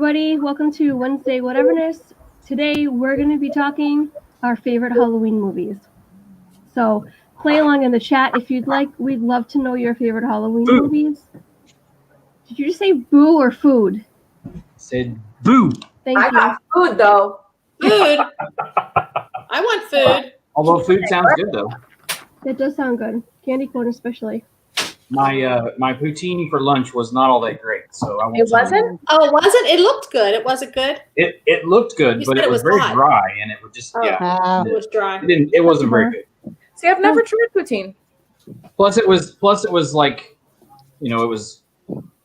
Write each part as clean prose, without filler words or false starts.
everybody. Welcome to Wednesday Whateverness. Today we're going to be talking our favorite Halloween movies. So play along in the chat if you'd like. We'd love to know your favorite Halloween movies. Did you just say boo or food? Said boo. Thank I you. got food though. Food. I want food. Although food sounds good though. It does sound good. Candy corn especially. My poutine for lunch was not all that great, so I won't It say wasn't? Oh, it wasn't? It looked good. It wasn't good. It looked good, You but said it was very hot. dry, and it would just Oh. yeah. It was dry. It wasn't very good. See, I've never tried poutine. Plus it was like, it was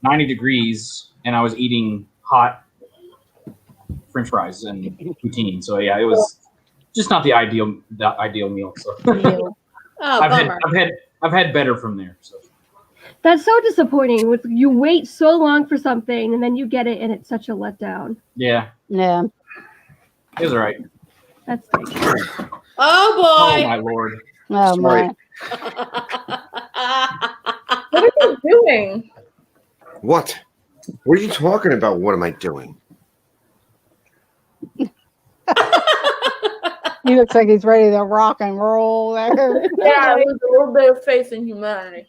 90 degrees, and I was eating hot French fries and poutine. So yeah, it was just not the ideal meal. So Oh, bummer. I've had better from there. So. That's so disappointing. You wait so long for something and then you get it and it's such a letdown. Yeah. Yeah. It was all right. That's nice. Oh, Oh boy. my lord. Oh my. What are you doing? What? What are you talking about? What am I doing? He looks like he's ready to rock and roll there. Yeah, with a little bit of faith in humanity.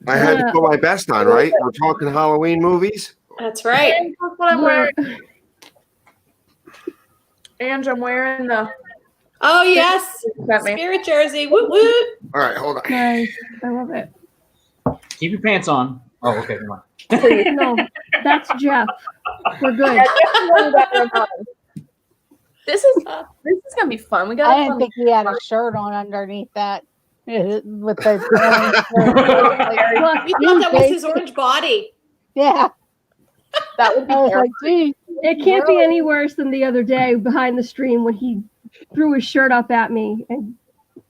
I had to put my best on, right? We're talking Halloween movies. That's right. And that's what I'm wearing. And I'm wearing the Oh, yes. sent me. Spirit jersey. Woot, woot. All right, hold on. Nice. I love it. Keep your pants on. Oh, okay, come on. No, that's Jeff. We're good. This is gonna be fun. We got. I didn't think he had a shirt on underneath that. With the Look, We thought that was his orange body. yeah. That would be I was like, terrible. gee. it can't be any worse than the other day behind the stream when he threw his shirt up at me and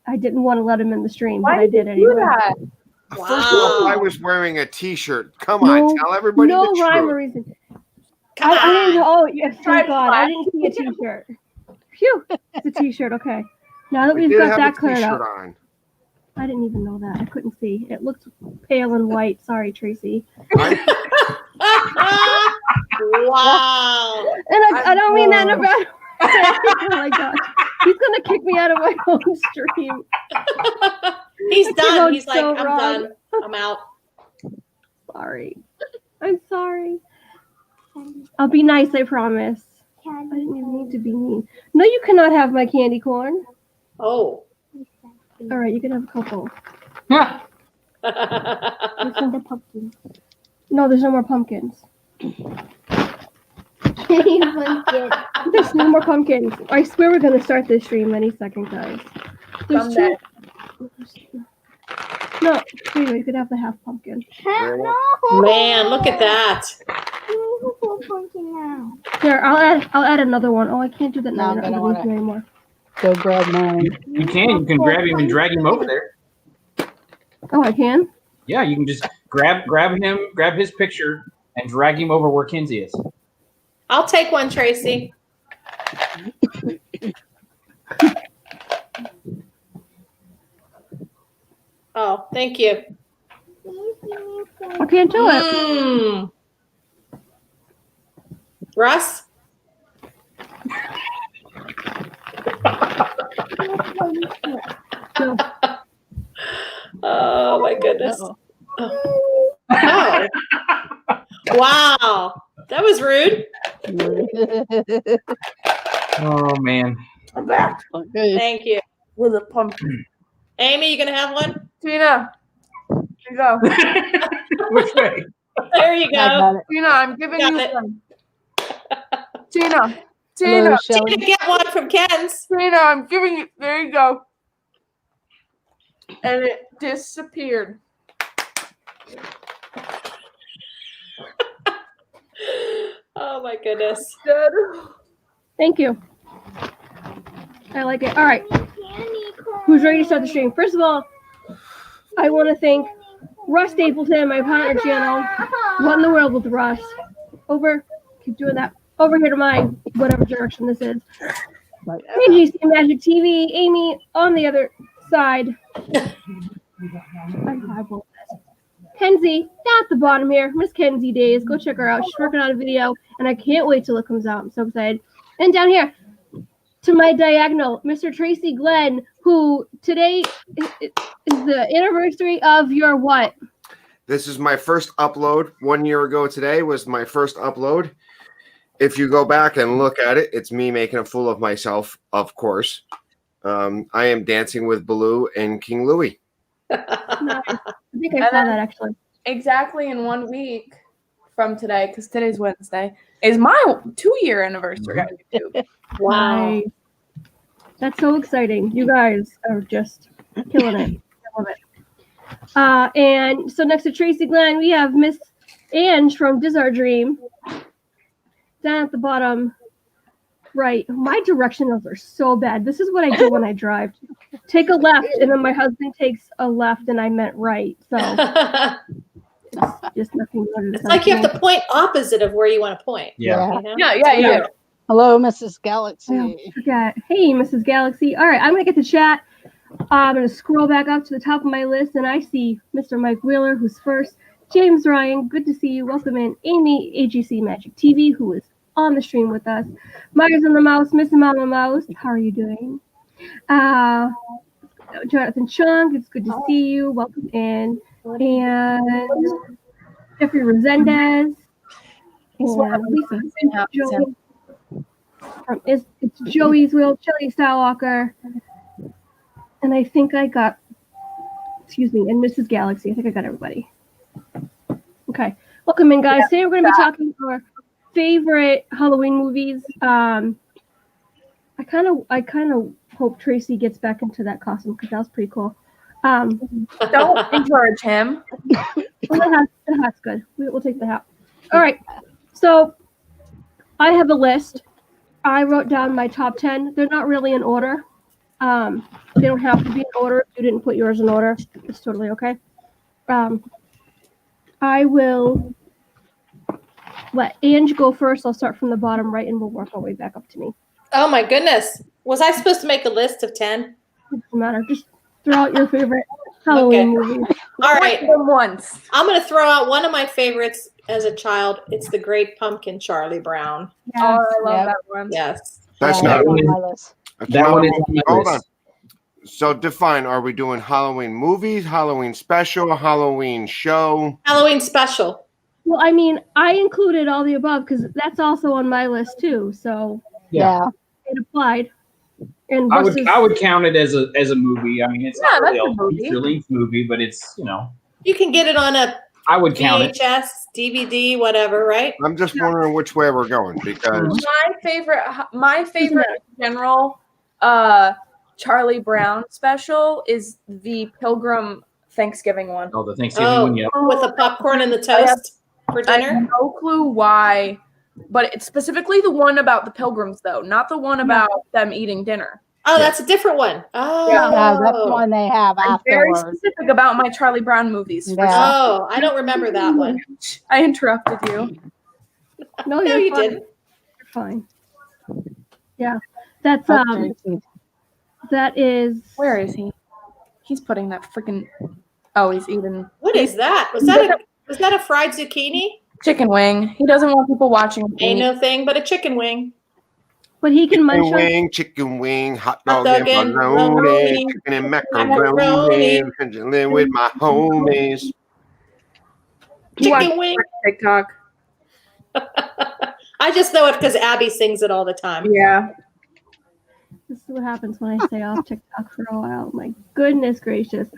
I didn't want to let him in the stream, but I did do anyway. that? First off, I was wearing a T-shirt. Come on, tell everybody No the rhyme or truth. reason. Come I didn't. on. Oh, yes, thank God. I didn't see a T-shirt. Phew, it's a T-shirt. Okay. Now that We we've did got have that a cleared T-shirt up, on. I didn't even know that. I couldn't see. It looked pale and white. Sorry, Tracy. Wow. And I don't mean that in a bad way. Oh my gosh, he's gonna kick me out of my own stream. He's That done. goes He's like, so I'm wrong. done. I'm out. Sorry. I'm sorry. I'll be nice, I promise. I didn't even need to be mean. No, you cannot have my candy corn. Oh. All right, you can have a couple. No, there's no more pumpkins. There's no more pumpkins. I swear we're gonna start this stream any second, guys. There's Someday. No, anyway, you could have the half pumpkin. Man, look at that. Here, I'll add another one. Oh, I can't do that now. No, I I don't don't wanna- want to anymore. Go grab mine. You can grab him and drag him over there. Oh, I can? Yeah, you can just grab him, grab his picture, and drag him over where Kinsey is. I'll take one, Tracy. Oh, thank you. I can't do it. Mm. Russ? No. Oh my goodness. Uh-oh. Oh. Wow. That was rude. Oh man. I'm back Okay. Thank you. with a pumpkin. Amy, you gonna have one? Tina, here you go. Which way? There you I go. got it. Tina, I'm giving Got you it. one. Tina, Hello, Tina, You Shelley. can get one from Ken's. Tina, I'm giving you. There you go. And it disappeared. Oh my goodness. Good. Thank you. I like it. All right. Who's ready to start the stream? First of all, I want to thank Russ Stapleton, my partner channel. What in the world with Russ? Over. Keep doing that. Over here to my whatever direction this is. AGC Magic TV. Amy on the other side. I'm horrible. Kenzie, down at the bottom here, Miss Kenzie Days. Go check her out. She's working on a video, and I can't wait till it comes out. I'm so excited. And down here, to my diagonal, Mr. Tracy Glenn, who today is the anniversary of your what? This is my first upload. 1 year ago today was my first upload. If you go back and look at it, it's me making a fool of myself, of course. I am dancing with Baloo and King Louie. Nice. I think I saw that actually. Exactly in 1 week from today, because today's Wednesday, is my 2-year anniversary on YouTube. Wow. Nice. That's so exciting. You guys are just killing it. I love it. And so next to Tracy Glenn, we have Miss Ange from Dizzar Dream. Down at the bottom right. My directionals are so bad. This is what I do when I drive. Take a left, and then my husband takes a left, and I meant right. So it's just nothing more than It's like you have to point opposite of where you want to point. Yeah. You know? Yeah. Hello, Mrs. Galaxy. I forgot. Hey, Mrs. Galaxy. All right, I'm going to get to chat. I'm going to scroll back up to the top of my list, and I see Mr. Mike Wheeler, who's first. James Ryan, good to see you. Welcome in. Amy, AGC Magic TV, who is on the stream with us. Myers and the Mouse, Miss Mama Mouse, how are you doing? Jonathan Chung, it's good to see you. Welcome in. And Jeffrey Resendez. And Lisa. Joey. It's Joey's Will, Chili Stylewalker. And I think I got, and Mrs. Galaxy. I think I got everybody. Okay. Welcome in, guys. Today we're going to be talking about our favorite Halloween movies. I kind of hope Tracy gets back into that costume because that was pretty cool. Don't encourage him. Well, the hat's good. We'll take the hat. All right. So I have a list. I wrote down my top 10. They're not really in order. They don't have to be in order. If you didn't put yours in order, it's totally okay. I will let Ange go first. I'll start from the bottom right, and we'll work our way back up to me. Oh my goodness. Was I supposed to make a list of 10? It doesn't matter. Just throw out your favorite Halloween movies. All right. Once. I'm going to throw out one of my favorites as a child. It's The Great Pumpkin, Charlie Brown. Oh, I love Yep. that one. Yes. That's Yeah, not that's on my list. That one is on my Hold on. list. So define, are we doing Halloween movies, Halloween special, Halloween show? Halloween special. Well, I mean, I included all the above because that's also on my list too. So Yeah. it applied. And I versus, would count it as a movie. I mean, it's Yeah, not really that's a movie. feature-length movie, but it's You can get it on a I would count it. VHS, DVD, whatever, right? I'm just wondering which way we're going because My favorite general Charlie Brown special is the Pilgrim Thanksgiving one. Oh, the Thanksgiving one, yeah. With the popcorn and the toast for I dinner. have no clue why, but it's specifically the one about the pilgrims, though, not the one about them eating dinner. Oh, that's a different one. Oh. Yeah, that's the one they have I'm very afterwards. specific about my Charlie Brown movies. Yeah. Oh, I don't remember that one. I interrupted you. no, No, you're you fine. didn't. You're fine. Yeah, that's Okay. that is. Where is he? He's putting that freaking. Oh, he's eating What is that? Was that a fried zucchini? chicken wing. He doesn't want people watching. Ain't no thing but a chicken wing. But he can munch chicken wing, hot Hot dog dog and and bologna, bologna, chicken and macaroni. macaroni, and with my homies. He watched Chicken wing. TikTok. I just know it because Abby sings it all the time. Yeah. This is what happens when I stay off TikTok for a while. My goodness gracious.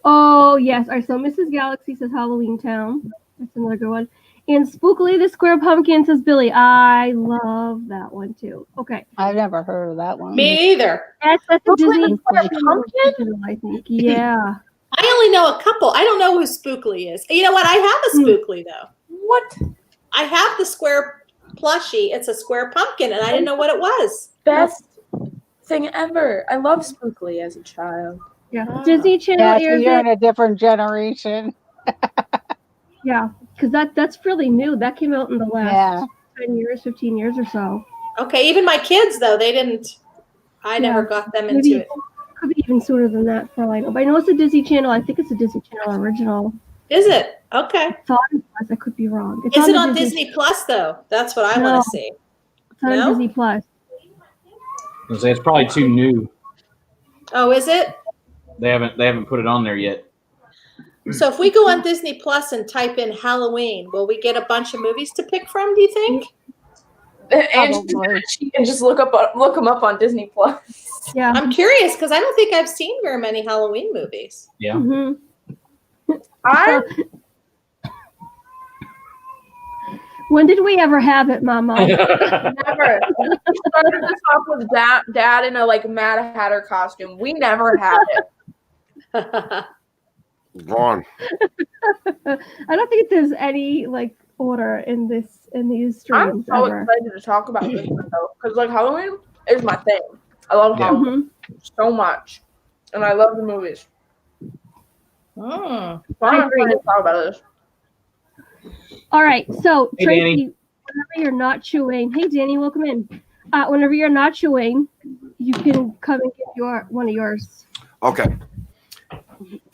Oh, yes. All right, so Mrs. Galaxy says Halloweentown. That's another good one. And Spookily the Square Pumpkin says Billy. I love that one, too. Okay. I've never heard of that one. Me either. That's a Spookily Disney the Square Pumpkin? I think. Yeah. I only know a couple. I don't know who Spookly is. You know what? I have a Spookly, though. What? I have the square plushie. It's a square pumpkin, and I didn't know what it was. Best thing ever. I love Spookly as a child. Yeah. Ah. Disney Channel Yeah, so airs you're it. in a different generation. Yeah. Because that's really new. That came out in the last Yeah. 10 years, 15 years or so. Okay, even my kids, though, they didn't. I never got them into Maybe it. could be even sooner than that for all I know. But I know it's a Disney Channel. I think it's a Disney Channel original. Is it? Okay. I thought it was. I could be wrong. It's Is it the on Disney Plus though? That's what I No. want to see. It's on No? Disney Plus. I was gonna say, it's probably too new. Oh, is it? They haven't put it on there yet. So if we go on Disney Plus and type in Halloween, will we get a bunch of movies to pick from? Do you think? And Probably. she can just look them up on Disney Plus. Yeah. I'm curious because I don't think I've seen very many Halloween movies. Yeah. hmm I When did we ever have it, Mama? never started this off with dad in a like Mad Hatter costume. We never had it. Wrong. I don't think there's any like order in these I'm streams so ever. excited to talk about this though, because like Halloween is my thing. I love Yeah. Halloween so much, and I love the movies. Mm. So I'm excited to talk about this. All right, so Hey, Tracy, Danny. whenever you're not chewing, hey Danny, welcome in. Whenever you're not chewing, you can come and get one of yours. Okay.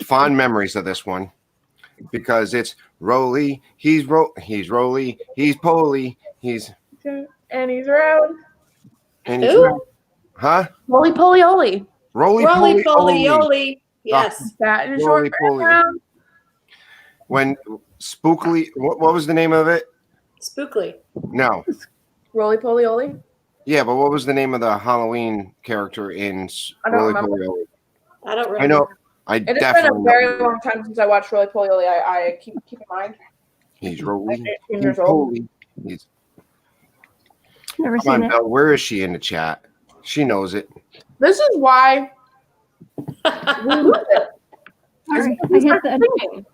Fond memories of this one because it's Roly. He's Roly. He's Polly. And he's around. And he's Who? huh? Roly poly oly. Roly Roly Poly. poly oly. Yes. That is Roly short poly. around. When Spookly, what was the name of it? Spookly. No. Roly poly oly. Yeah, but what was the name of the Halloween character in I don't Roly remember. Poly Oly? I don't remember. I know. I It has been definitely a very know. long time since I watched Roly Poly Oly. I keep in mind. He's Roly. I'm 18 He's years old. Polly. He's, Never come seen on, it. Belle. Where is she in the chat? She knows it. This is why we lose it. All right, I Because hit we're the singing.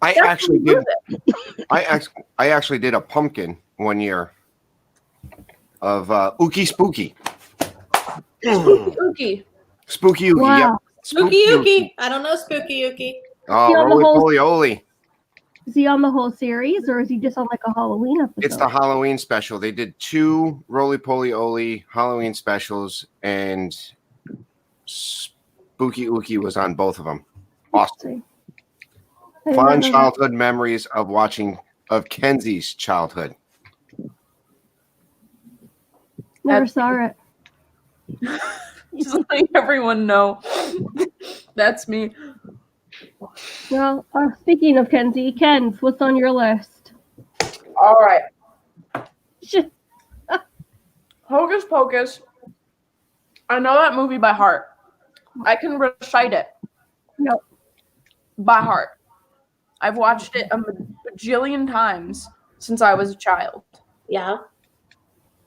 I That's actually why we did. lose it. I actually did a pumpkin one year of Ookie Spooky. Ookie. Spooky Ookie. Wow. Yep. Spooky Yuki. I don't know Spooky Yuki. Oh, Yeah, the Roly whole- Poly Oly. Is he on the whole series, or is he just on like a Halloween episode? It's the Halloween special. They did 2 Roly Poly Oly Halloween specials, and Spooky Ookie was on both of them. Awesome. I did not Fond know that. childhood memories of Kenzie's childhood. Never saw it. Just letting everyone know. That's me. Well, speaking of Kenzie, Ken's, what's on your list? All right. Shit. Hocus Pocus. I know that movie by heart. I can recite it. Nope. By heart. I've watched it a bajillion times since I was a child. Yeah.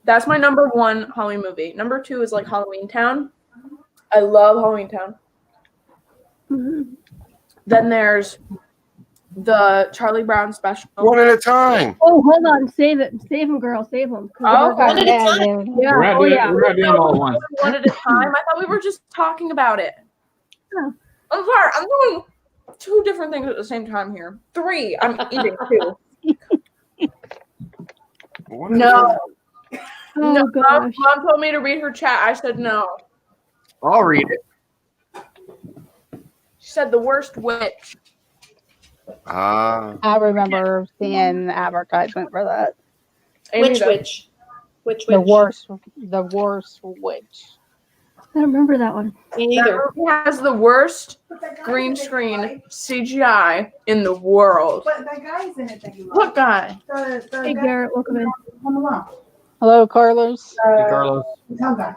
That's my number 1 Halloween movie. Number 2 is like Halloweentown. I love Halloweentown. Mhm. Then there's the Charlie Brown special. One at a time. Oh, hold on. Save it. Save him, girl. Save him. Oh, okay. One at a Yeah, time. Yeah. We're not Oh, doing, yeah. we're not doing them all at once. One at a time. I thought we were just talking about it. Oh. I'm sorry. I'm doing 2 different things at the same time here. 3. I'm eating 2. One No. Oh, No, gosh. Mom told me to read her chat. I said no. I'll read it. She said the worst witch. I remember seeing the advertisement for that. Amy Which does. witch? Which The witch? worst witch. I don't remember that one. Me neither. That movie has the worst green screen CGI in the world. But that guy's in it that you love. What guy? The Hey, guy Garrett, welcome in. on the left. Hello, Carlos. Hey, Carlos. The tall guy.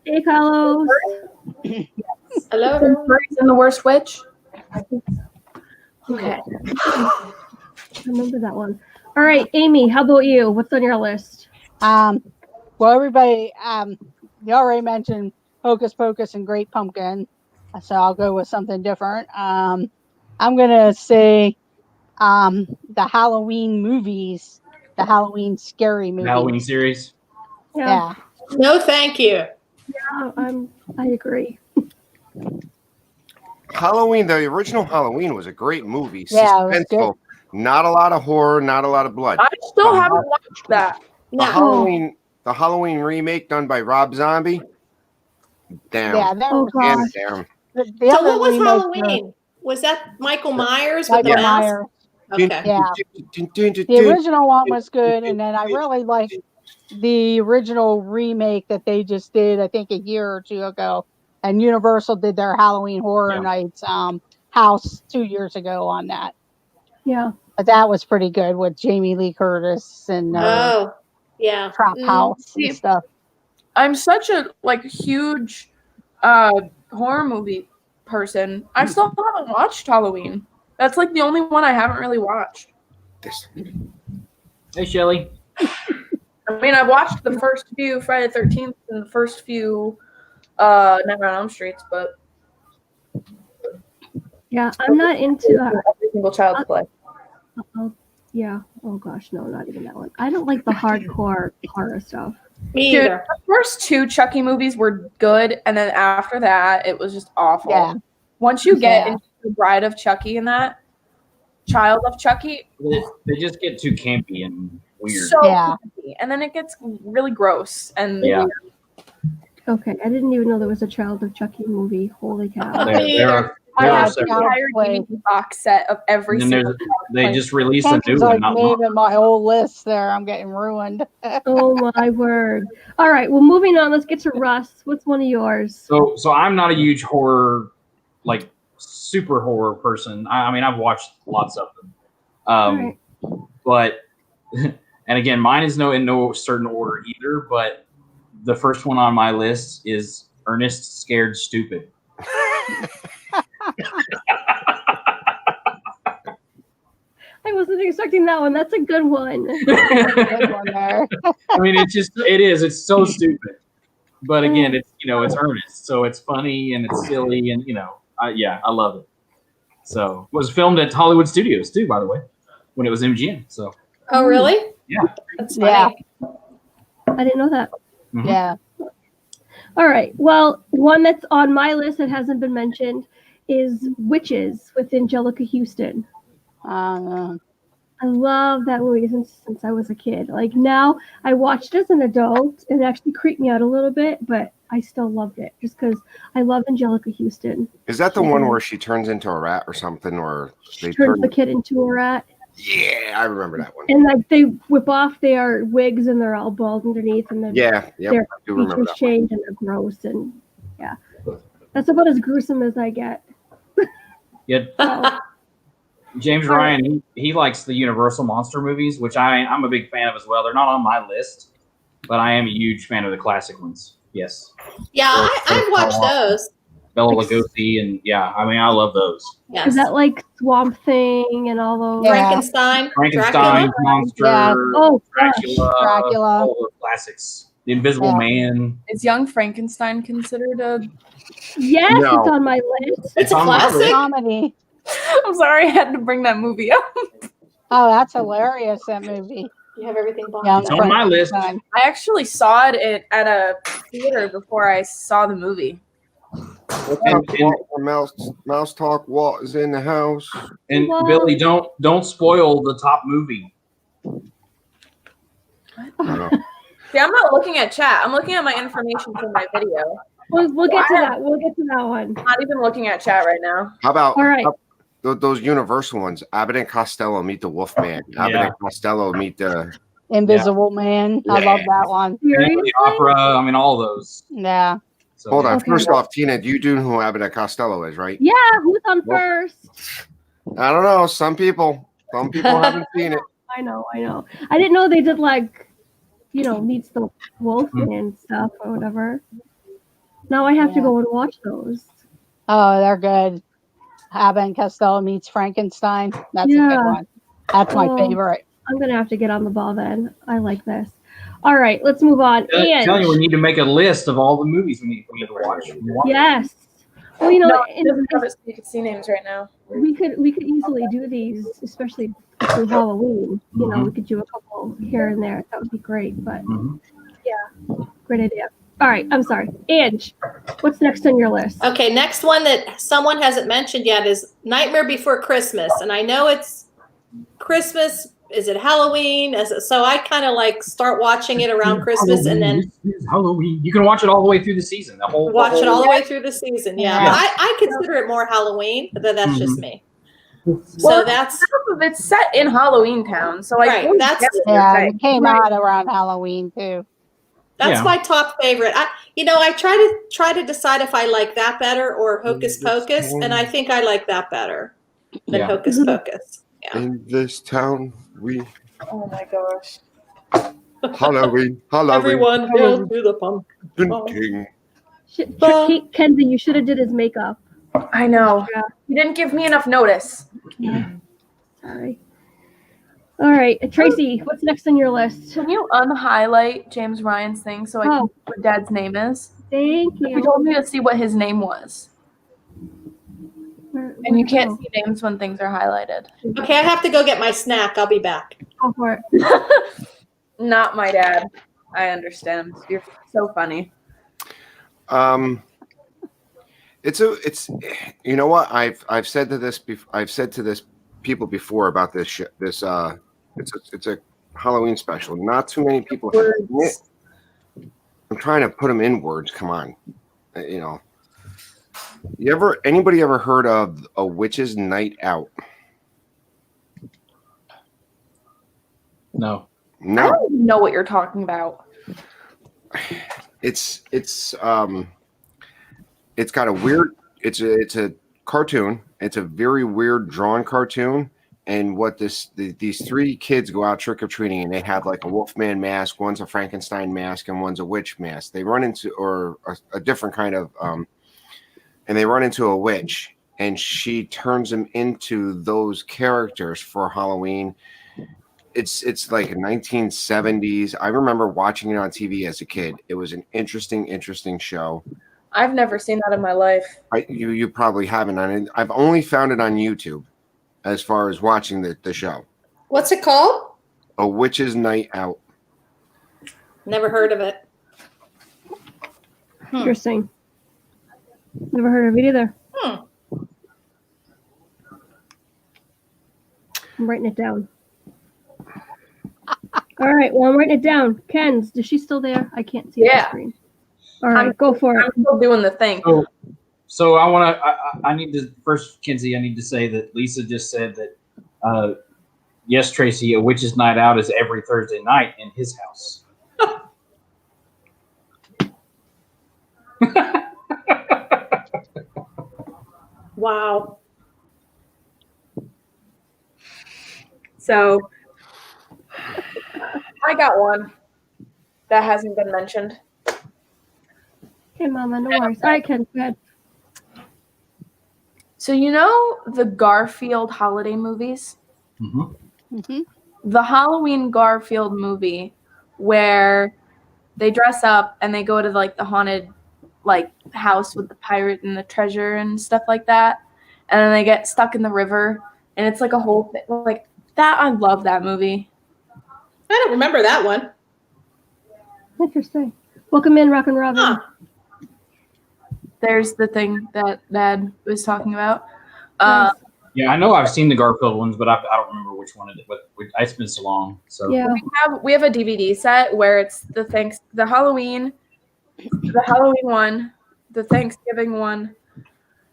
Hey, Carlos. Hello, everyone. He's in the worst witch. I think so. Okay. I remember that one. All right, Amy, how about you? What's on your list? Well, everybody, you already mentioned Hocus Pocus and Great Pumpkin, so I'll go with something different. I'm gonna say the Halloween movies, the Halloween scary movies. Halloween series. Yeah. No, thank you. I agree. Halloween, the original Halloween was a great movie. Yeah, it was Suspenseful. Not a lot of horror, not a lot of blood. I still haven't watched that. The No. Halloween remake done by Rob Zombie. Down. Yeah, that Oh, was gosh. Hands down. the So other what was remakes were- Halloween? Was that Michael Myers with Michael the mask? Myers. Okay. Yeah. The original one was good, and then I really like the original remake that they just did, I think a year or two ago. And Universal did their Halloween Horror Yeah. Nights house 2 years ago on that. Yeah. But that was pretty good with Jamie Lee Curtis and Oh, yeah. Trap House and See, stuff. I'm such a huge horror movie person. I still haven't watched Halloween. That's like the only one I haven't really watched. Hey, Shelly. I mean, I watched the first few Friday the 13th and the first few Nightmare on Elm Streets, but Yeah, I'm not into every single Child's Play. yeah. Oh gosh, no, not even that one. I don't like the hardcore horror stuff. Me Dude, either. the first two Chucky movies were good, and then after that, it was just awful. Yeah. Once you get Yeah. into the Bride of Chucky and that Child of Chucky, They just get too campy and weird. so Yeah. creepy, and then it gets really gross and Yeah. weird. Okay, I didn't even know there was a Child of Chucky movie. Holy cow! There, Me there either. are, I there are have the several. entire Play. DVD box set of every And then single. they just released a new Ken's one like not long. naming my whole list there. I'm getting ruined. Oh my word! All right, well, moving on. Let's get to Russ. What's one of yours? So I'm not a huge horror, like super horror person. I mean, I've watched lots of them. Alright. But and again, mine is in no certain order either. But the first one on my list is Ernest Scared Stupid. I wasn't expecting that one. That's a good one. Good one there. I mean, it's so stupid. But again, it's Ernest, so it's funny and it's silly and I love it. So it was filmed at Hollywood Studios too, by the way, when it was MGM. So Oh, really? Yeah. That's funny. Yeah. I didn't know that. mhm. Yeah. All right. Well, one that's on my list that hasn't been mentioned is Witches with Angelica Houston. I love that movie since I was a kid. Like now, I watched it as an adult, and it actually creeped me out a little bit, but I still loved it just because I love Angelica Houston. Is that the one where she turns into a rat or something, or they She turns turn? the kid into a rat, Yeah, I remember that one. and like they whip off their wigs, and they're all bald underneath, and then Yeah, yep, their I do remember features that one. change, and they're gross, and yeah, that's about as gruesome as I get. Yeah, So, James Ryan, he likes the Universal monster movies, which I'm a big fan of as well. They're not on my list, but I am a huge fan of the classic ones. Yes, Yeah, I've watched those. Bela Lugosi, and I mean, I love those. Yes. is that like Swamp Thing and all those? Yeah. Frankenstein? Frankenstein, Dracula? Monster, Yeah. Oh, gosh. Dracula. all the classics. The Invisible Yeah. Man. Is Young Frankenstein considered a? Yes, No. it's on my list. It's a on my classic? list. Comedy. I'm sorry, I had to bring that movie up. Oh, that's hilarious, that movie. You have everything blocked Young It's on my list. Frankenstein. I actually saw it at a theater before I saw the movie. What's up, Walt from Mouse Talk? Walt is in the house. And Wow. Billy, don't spoil the top movie. See, I'm not looking at chat. I'm looking at my information from my video. We'll get to that. We'll get to that one. I'm not even looking at chat right now. How about All right. those Universal ones? Abbott and Costello meet the Wolfman. Abbott Yeah. and Costello meet the. Invisible Man. I love that one. Seriously? The opera. I mean, all those. Yeah. So, Hold on. Okay. First off, Tina, you do know who Abbott and Costello is, right? Yeah, who's on first? I don't know. Some people haven't seen it. I know. I didn't know they did meets the wolf and stuff or whatever. Now I have to Yeah. go and watch those. Oh, they're good. Abbott and Costello meets Frankenstein. That's a Yeah. good one. That's my Oh. favorite. I'm gonna have to get on the ball then. I like this. All right, let's move on. I'm telling you, we And need to make a list of all the movies we need to watch. yes, well, you know, No, and it doesn't have it so you can see names right now. we could easily do these, especially through Halloween. You know, we could do a couple here and there. That would be great. But Mhm. great idea. All right, I'm sorry, Ange. What's next on your list? Okay, next one that someone hasn't mentioned yet is Nightmare Before Christmas. And I know it's Christmas is it Halloween? So I kind of like start watching it around Christmas and then This is Halloween. You can watch it all the way through the season. watch it all the way through the season. Yeah, Yeah. but I consider it more Halloween, but that's just me. So Well, that's it's set in Halloweentown, so I Right, totally that's- get what you're Yeah, saying. it came Right. out around Halloween too. Yeah. my top favorite. I try to decide if I like that better or Hocus Pocus, and I think I like that better than Yeah. Hocus Pocus. Yeah. In this town, we Oh my gosh. Halloween, Everyone hail to the pumpkin. King. Kenzie, you should have did his makeup. I know. Yeah. You didn't give me enough notice. Sorry. All right, Tracy, what's next on your list? Can you unhighlight James Ryan's thing so I can see what Dad's name is? Thank You you. told me to see what his name was. Where And you to can't go? see names when things are highlighted. Okay, I have to go get my snack. I'll be back. Go for it. Not my dad. I understand. You're so funny. It's you know what I've said to this people before about this it's a Halloween special. Not too many people have seen it. I'm trying to put them in words. Come on, you know. Anybody ever heard of A Witch's Night Out? No. I No, don't even know what you're talking about. it's got a weird. It's a cartoon. It's a very weird drawn cartoon. And what these three kids go out trick or treating, and they have like a Wolfman mask, one's a Frankenstein mask, and one's a witch mask. They run into a different kind of and they run into a witch, and she turns them into those characters for Halloween. It's like a 1970s. I remember watching it on TV as a kid. It was an interesting show. I've never seen that in my life. You probably haven't on it. I've only found it on YouTube as far as watching the show. What's it called? A Witch's Night Out. Never heard of it. Interesting. Never heard of it either. I'm writing it down. All right, well, I'm writing it down. Ken's, is she still there? I can't see Yeah. the screen. All right, go for it. I'm still doing the thing. So I need to first, Kinsey, I need to say that Lisa just said that yes, Tracy, A Witch's Night Out is every Thursday night in his house. Wow. So I got one that hasn't been mentioned. Okay, Mama, no worries. All right, Ken, go ahead. So you know the Garfield holiday movies? Mm-hmm. The Halloween Garfield movie where they dress up and they go to like the haunted like house with the pirate and the treasure and stuff like that, and then they get stuck in the river, and it's like a whole thing like that. I love that movie. I don't remember that one. Interesting. Welcome in, Rock and Robin. Huh. There's the thing that Dad was talking about. Nice. Yeah, I know I've seen the Garfield ones, but I don't remember which one it is. It's been so long. So Yeah. We have a DVD set where it's the Halloween one, the Thanksgiving one,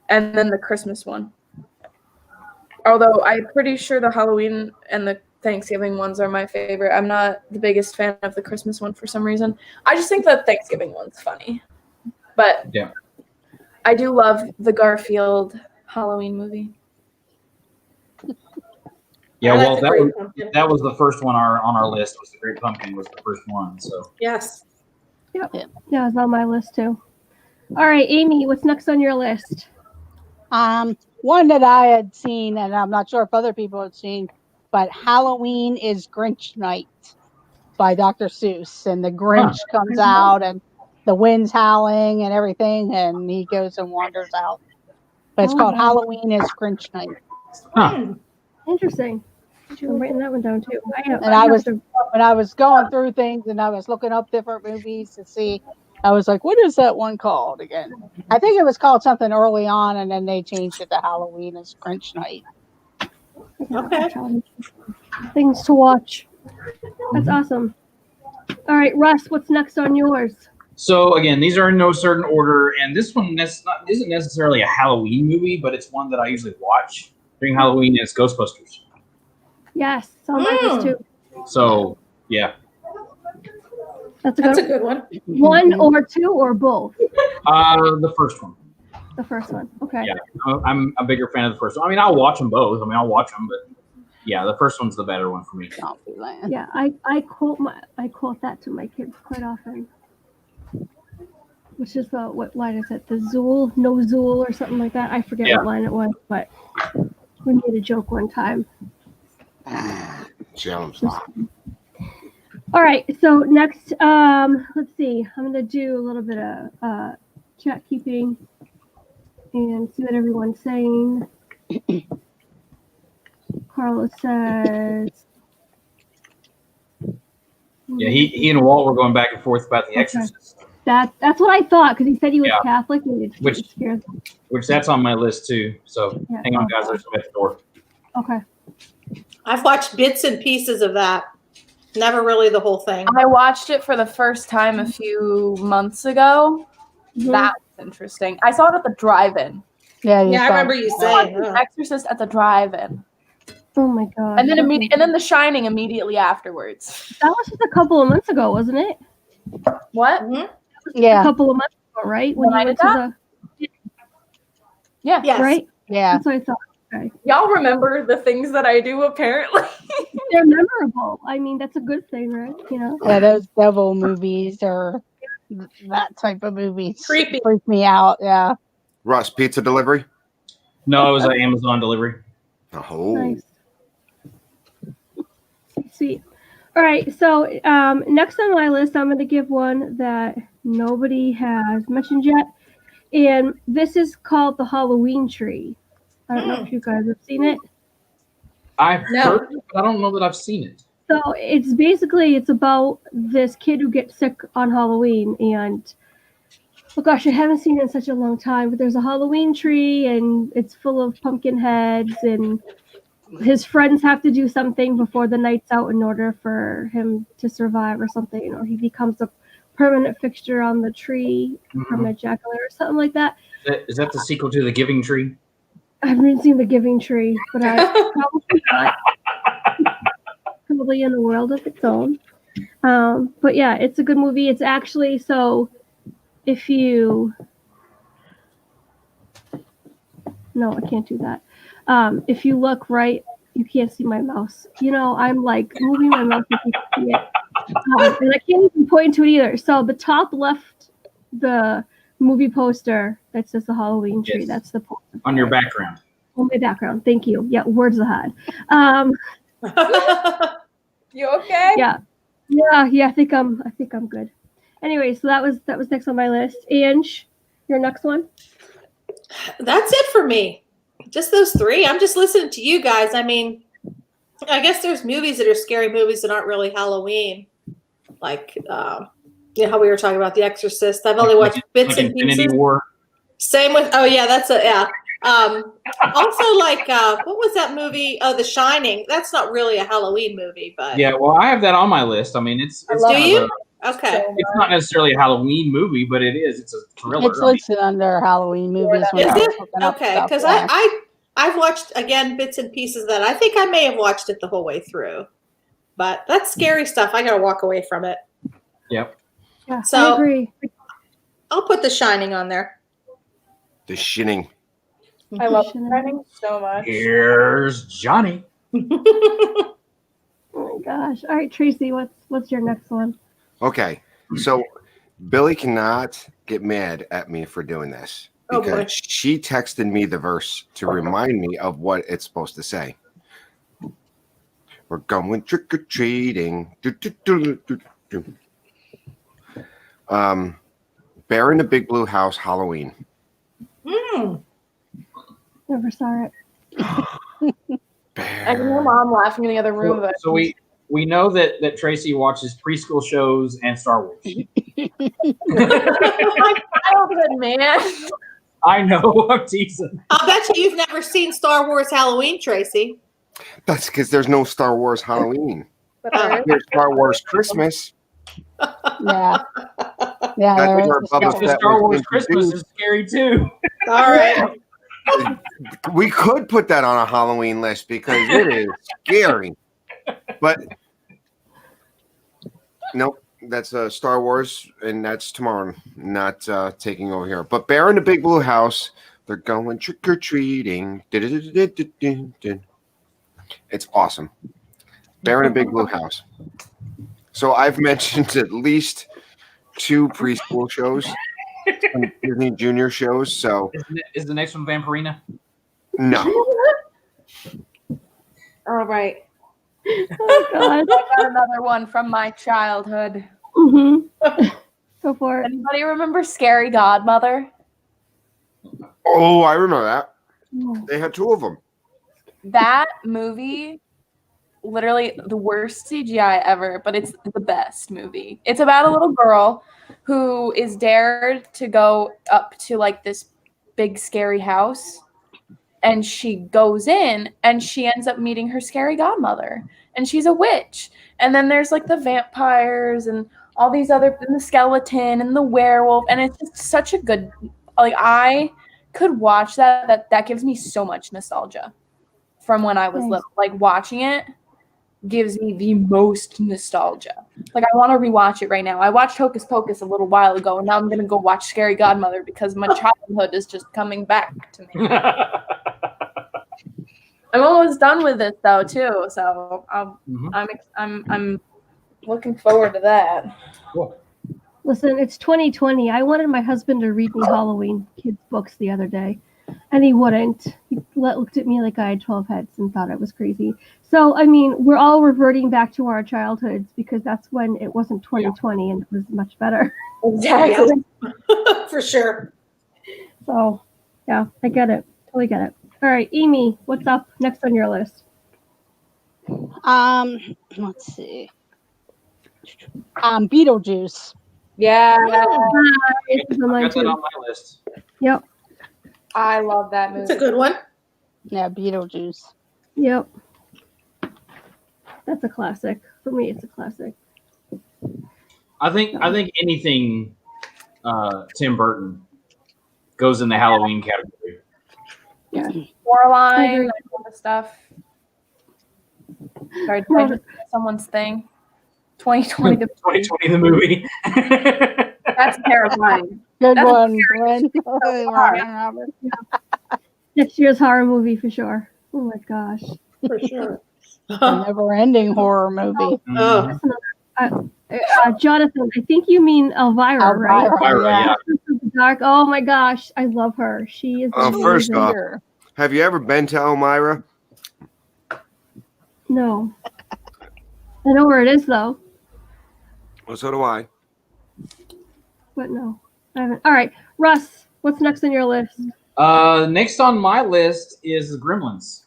and then the Christmas one. Although I'm pretty sure the Halloween and the Thanksgiving ones are my favorite. I'm not the biggest fan of the Christmas one for some reason. I just think the Thanksgiving one's funny. But yeah. I do love the Garfield Halloween movie. Yeah, Oh, well, that's a great pumpkin. that was the first one on our list. Was the Great Pumpkin was the first one. So Yes. Yeah, it's on my list too. All right, Amy, what's next on your list? One that I had seen, and I'm not sure if other people had seen, but Halloween is Grinch Night by Dr. Seuss, and the Grinch comes out, and the wind's howling and everything, and he goes and wanders out. But it's called Halloween is Grinch Night. Huh. Interesting. I'm writing that one down too. And when I was going through things and I was looking up different movies to see, I was like, what is that one called again? I think it was called something early on, and then they changed it to Halloween as Grinch Night. Okay. things to watch. That's awesome. All right, Russ, what's next on yours? So again, these are in no certain order, and this one isn't necessarily a Halloween movie, but it's one that I usually watch during Halloween. It's Ghostbusters. Yes, it's on my list too. So yeah, That's a That's a good good one. one or two or both. the first one. The first one. Okay. Yeah, I'm a bigger fan of the first one. I mean, I'll watch them both. I mean, I'll watch them, but yeah, the first one's the better one for me. Zombieland. Yeah, I quote that to my kids quite often. Which is what line is it? The Zool, no Zool, or something like that. I forget Yeah. what line it was, but we made a joke one time. Challenge. All right, so next, let's see. I'm gonna do a little bit of chat keeping and see what everyone's saying. Carlos says. Yeah, he and Walt were going back and forth about The Exorcist, That's what I thought because he said he was Yeah. Catholic and it Which- scares me. which that's on my list too. So Yeah. hang on, guys. There's some at the door. Okay. I've watched bits and pieces of that. Never really the whole thing. I watched it for the first time a few months ago. Mhm. That was interesting. I saw it at the drive-in. Yeah, Yeah, I remember you I saying. watched The Exorcist at the drive-in, Oh my god. and then and then The Shining immediately afterwards. that was just a couple of months ago, wasn't it? What? Mhm. A Yeah, couple of months ago, right? When you I went did to Yeah. Yes. the right? yeah. That's what I thought. Okay. Y'all remember the things that I do, apparently. They're memorable. I mean, that's a good thing, right? You know. Yeah, those devil movies or that type of movies Creepy. freak me out. Yeah. Russ, pizza delivery. No, it was an Amazon delivery. Oh, Nice. Sweet. All right. So next on my list, I'm going to give one that nobody has mentioned yet, and this is called the Halloween Tree. I don't know if you guys have seen it. I've No. heard it, but I don't know that I've seen it. So it's about this kid who gets sick on Halloween, and oh gosh, I haven't seen it in such a long time. But there's a Halloween tree, and it's full of pumpkin heads, and his friends have to do something before the night's out in order for him to survive, or something. Or he becomes a permanent fixture on the tree, permanent jack-o'-lantern or something like that. Is that the sequel to The Giving Tree? I haven't seen The Giving Tree, but I probably not. Probably in a world of its own. But yeah, it's a good movie. It's actually so if you no, I can't do that. If you look right, you can't see my mouse. You know, I'm like moving my mouse if you can see it. And I can't even point to it either. So the top left, the movie poster that says the Halloween tree. Yes. That's the poster. On your background. On my background. Thank you. Yeah, words ahead. You okay? Yeah. I think I'm good. Anyway, so that was next on my list. Ange, your next one? That's it for me. Just those three. I'm just listening to you guys. I mean, I guess there's movies that are scary movies that aren't really Halloween. Like, you know how we were talking about The Exorcist. I've only watched bits and Infinity pieces. War. Same with, oh yeah, that's a, yeah. Also like, what was that movie? Oh, The Shining. That's not really a Halloween movie, but. Yeah, well, I have that on my list. I mean, it's I it's love kind Do of you? Okay. it's not necessarily a Halloween movie, but it is. It's a thriller. It's listed under Halloween movies. when Is I was it? looking up Okay, stuff, because yeah. I've watched, again, bits and pieces of that. I think I may have watched it the whole way through. But that's scary stuff. I got to walk away from it. Yep. Yeah, So- I agree. I'll put The Shining on there. The Shining. I love Shining so much. Here's Johnny. Oh my gosh. All right, Tracy, what's your next one? Okay, so Billy cannot get mad at me for doing this Oh, because boy. she texted me the verse to remind me of what it's supposed to say. We're going trick or treating. Bear in the Big Blue House, Halloween. Never saw it. I can hear Mom laughing in the other room. But So we know that Tracy watches preschool shows and Star Wars. my childhood, man. I know. I'm teasing. I'll bet you've never seen Star Wars Halloween, Tracy. That's because there's no Star Wars Halloween. But there is There's Star Wars Christmas. Yeah. Yeah, That's there is where the Bubba Star Fett Star was Wars Christmas introduced. is scary too. All right. We could put that on a Halloween list because it is scary. But nope, that's Star Wars, and that's tomorrow, not taking over here. But Bear in the Big Blue House, they're going trick or treating. It's awesome. Bear in a Big Blue House. So I've mentioned at least 2 preschool shows, and Disney Junior shows. So Is the next one Vampirina? no. all right. Oh God. I got another one from my childhood. Go for it. Anybody remember Scary Godmother? Oh, I remember that. Oh. They had 2 of them. That movie, literally the worst CGI ever, but it's the best movie. It's about a little girl who is dared to go up to like this big scary house, and she goes in and she ends up meeting her scary godmother, and she's a witch. And then there's like the vampires and all these other, and the skeleton and the werewolf, and it's just such a good, like, I could watch that. That gives me so much nostalgia from when I was Nice. little. Like, watching it gives me the most nostalgia. Like, I want to rewatch it right now. I watched Hocus Pocus a little while ago, and now I'm gonna go watch Scary Godmother because my childhood is just coming back to me. I'm almost done with it though too, so I'm looking forward to that. Cool. Listen, it's 2020. I wanted my husband to read me Halloween kids books the other day, and he wouldn't. He looked at me like I had 12 heads and thought I was crazy. So, I mean, we're all reverting back to our childhoods because that's when it wasn't 2020 and it was much better. Exactly. For sure. So, yeah, I get it. Totally get it. All right, Amy, what's up next on your list? Let's see. Beetlejuice. Yeah, It's on I mine got that too. on my list. Yep, I love that movie. It's a good one. Yeah, Beetlejuice. yep. That's a classic. For me, it's a classic. I think anything Tim Burton goes in the Halloween category. Yeah. I Coraline, agree. that kind of stuff. Sorry, did I just say someone's thing? 2020. 2020 the movie. That's terrifying. Good That's one, Glenn. far. Next year's horror movie for sure. Oh my gosh. For sure. A never-ending horror movie. Oh. Jonathan, I think you mean Elvira, right? Elvira, yeah. Dark. Oh my gosh, I love her. She is First amazing. off, have you ever been to Elmira? No. I know where it is though, Well, so do I. but no, I haven't. All right, Russ, what's next on your list? Next on my list is the Gremlins.